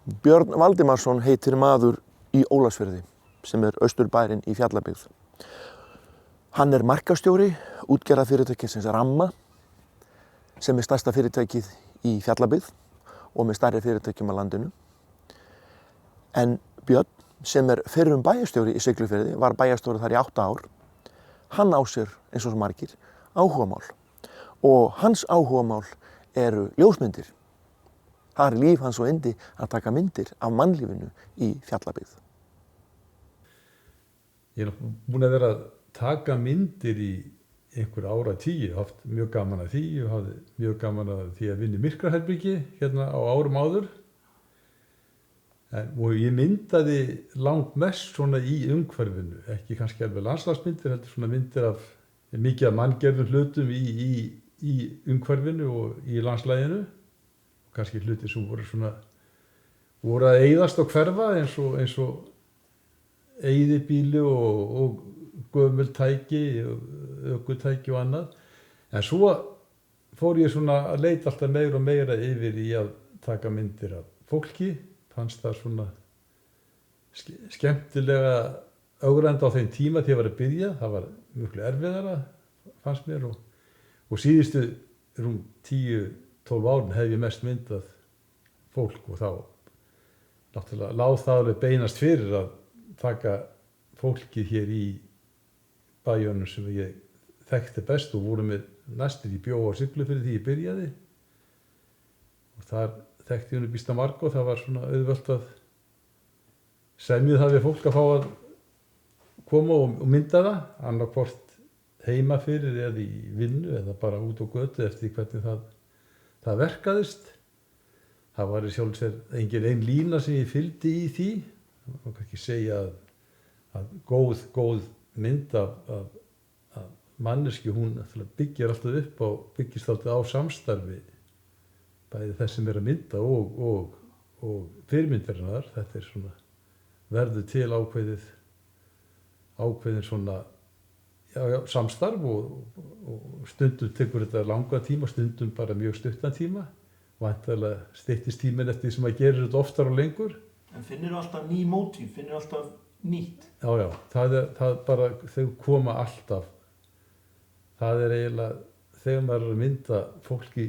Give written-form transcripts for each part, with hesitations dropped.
Björn Valdimarsson heitir maður í Ólafsfirði sem austurbærinn í Fjallabyggð. Hann markaðsstjóri útgerðarfyrirtækisins Ramma sem stærsta fyrirtækið í Fjallabyggð og með stærri fyrirtækjum á landinu. En Björn sem fyrrum bæjarstjóri í Siglufirði, var bæjarstjóri þar í 8 ár, hann á sér eins og svo margir áhugamál og hans áhugamál eru ljósmyndir. Það líf hans og yndi að taka myndir af mannlífinu í Fjallabyggð. Ég búinn að vera að taka myndir í einhver áratugi, haft mjög gaman að því og hafði mjög gaman að því að vinna í myrkraherbyggi hérna á árum áður. Og ég myndaði langt mest svona í umhverfinu, ekki kannski alveg landslagsmyndir, heldur svona myndir af mikið af manngerðum hlutum í umhverfinu og í landslæginu. Kannski hluti sem voru að eyðast og hverfa eins og eyðibíli og gömul tæki, ökutæki og annað. En svo fór ég svona að leita alltaf meira og meira yfir í að taka myndir af fólki. Fannst það svona skemmtilega ögrandi á þeim tíma þegar ég var að byrja. Það var mjög erfiðara, fannst mér. Og síðustu 10-12 árin hef ég mest myndað fólk og þá náttúrulega lá það alveg beinast fyrir að taka fólkið hér í bæjunum sem ég þekkti best og voru með næstir. Ég bjó á Siglufirði því ég byrjaði og þar þekkti ég býsta marga og það var svona auðvelt að semja það við fólk að fá að koma og mynda það, annarkvort heima fyrir eða í vinnu eða bara út á götu eftir hvernig það verkaðist. Það var í sjálfu sér engin ein lína sem ég fylgdi í því. Það má ekki segja að góð mynd af manneski, hún byggir alltaf upp og byggist alltaf á samstarfi. Bæði þess sem að mynda og fyrirmyndarinnar. Þetta svona verður til ákveðin svona samstarf og stundum tekur þetta langa tíma, stundum bara mjög stuttan tíma. Væntanlega styttist tíminn eftir því sem að gerir þetta oftar og lengur. En finnirðu alltaf ný mótíf, finnirðu alltaf nýtt? Já, það bara, þau koma alltaf. Það eiginlega, þegar maður að mynda fólk í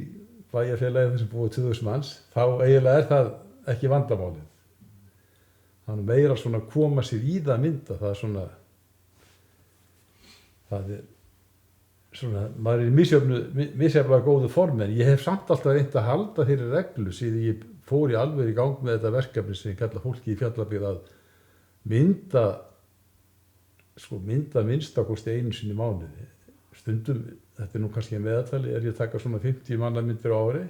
bæjarfélagi sem búið 2000 manns, þá eiginlega það ekki vandamálið. Þannig meira svona koma sér í það að mynda, það svona, maður misjafnlega góðu formi, en ég hef samt alltaf reynt að halda þeirri reglu síðan ég fór í alveg í gang með þetta verkefni sem ég kalla fólki í Fjallabyggð að mynda minnstakosti einu sinni í mánuði. Stundum, þetta nú kannski meðaltali, ég að taka svona 50 manna myndir á ári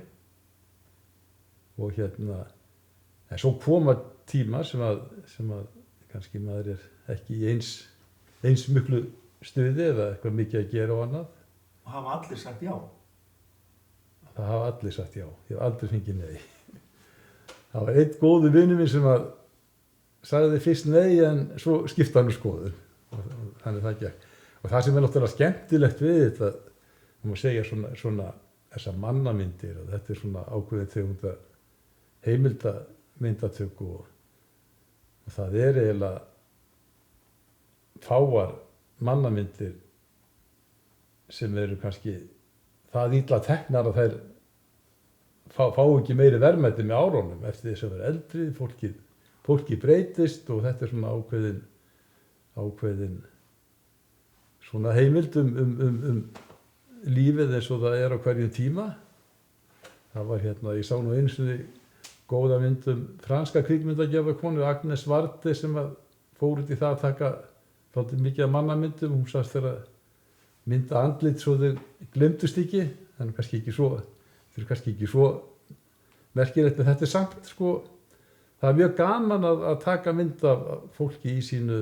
og en svo koma tíma sem að kannski maður ekki í eins miklu stuði eða eitthvað mikið að gera og annað. Og hafa allir sagt já? Það hafa allir sagt já, ég hef aldrei fengið nei. Það var einn góður vinur minn sem að sagði fyrst nei en svo skipta hann skoðun og þannig það gekk. Og það sem náttúrulega skemmtilegt við þetta, má segja svona þessar mannamyndir og þetta svona ákveðin tegunda heimildamyndatöku og það eiginlega fáar mannamyndir sem eru kannski það illa teknar að þær fá ekki meiri verðmæti með árunum eftir þess að vera eldri, fólki breytist og þetta svona ákveðin svona heimild lífið eins og það á hverjum tíma. Það var ég sá nú einu sinni góða mynd franska kvikmyndagjafarkonu Agnes Varde sem fór út í það að taka þátti mikið af mannamyndum. Hún sagðist þeirra mynda andlit svo þau glemdust ekki, þannig kannski ekki svo merkilegt, en þetta samt það mjög gaman að taka mynd af fólki í sínu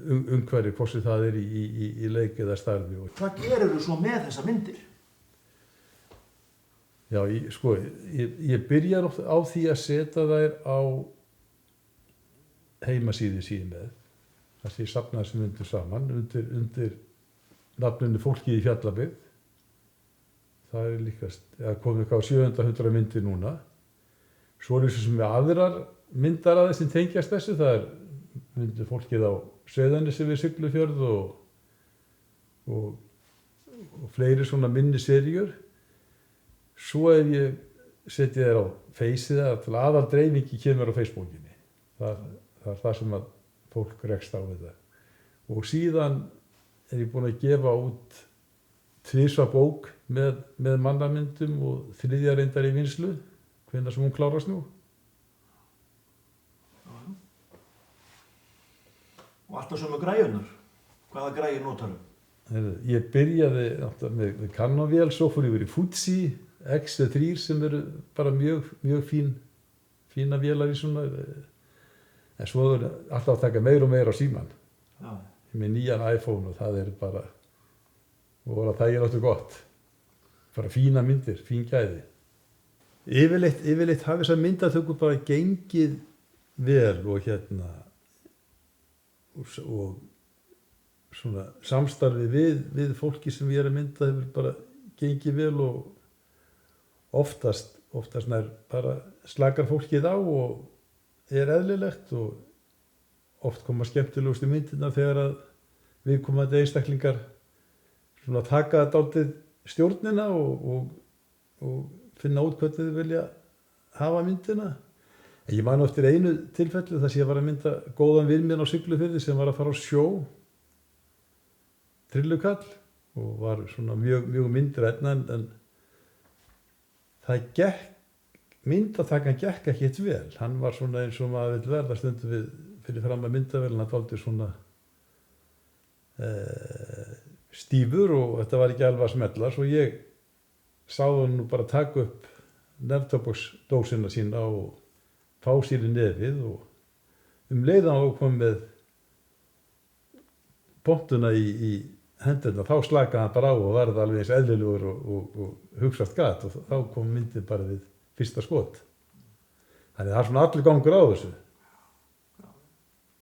umhverfi, hvort sem það í leik eða starfi. Hvað gerirðu svo með þessar myndir? Já, ég byrjar á því að setja þær á heimasíðu síðu með. Það sé safnaði sem myndir saman undir nafninu Fólkið í Fjallabyggð. Það líkast, komið 700 myndir núna. Svo er þessu sem við aðrar myndaraði sem tengjast þessu, það myndir fólkið á Sauðanessi við Siglufjörð og fleiri svona minni seríur. Svo ef ég setja þér á Feysið að aðal dreifingi kemur á Facebookinni. Það er það sem að fólk rekst á þetta. Og síðan er ég búinn að gefa út 2 bók með mannamyndum og 3. reyndar í vinnslu, hvenær sem hún klárast nú. Og alltaf sömu græjunar. Hvaða græjur notarðu? Ég byrjaði með Canonvél, svo fór ég verið í Fuji X3 sem eru bara mjög fína vélar í svona, en svo er alltaf að taka meira og meira á símann. Já. Með nýjan iPhone og það er bara, og það er náttúrulega gott. Bara fína myndir, fín gæði. Yfirleitt hafi þessar myndatökur bara gengið vel og og svona samstarfi við fólki sem ég er að mynda hefur bara gengið vel og oftast nær bara slakar fólkið á og er eðlilegt og oft koma skemmtilegustu myndirnar þegar að viðkomandi einstaklingar svona taka dálítið stjórnina og finna út hvernig þau vilja hafa myndina. En ég man eftir einu tilfellu þar sem ég var að mynda góðan vin minn á Siglufirði sem var að fara á sjó, trillukall, og var svona mjög myndrænn en myndatakan gekk ekkert vel. Hann var svona eins og maður vill verða stundum við fyrir fram að myndavél, hann valdi svona stífur og þetta var ekki alveg að smella, svo ég sá hann nú bara taka upp neftóbaksdósina sína og fá sér í nefið og leiðan á kom með pontuna í hendurna, þá slakaði hann bara á og varð alveg eins eðlilegur og hugsast gat og þá kom myndin bara við fyrsta skot. Þannig það er svona allur gangur á þessu.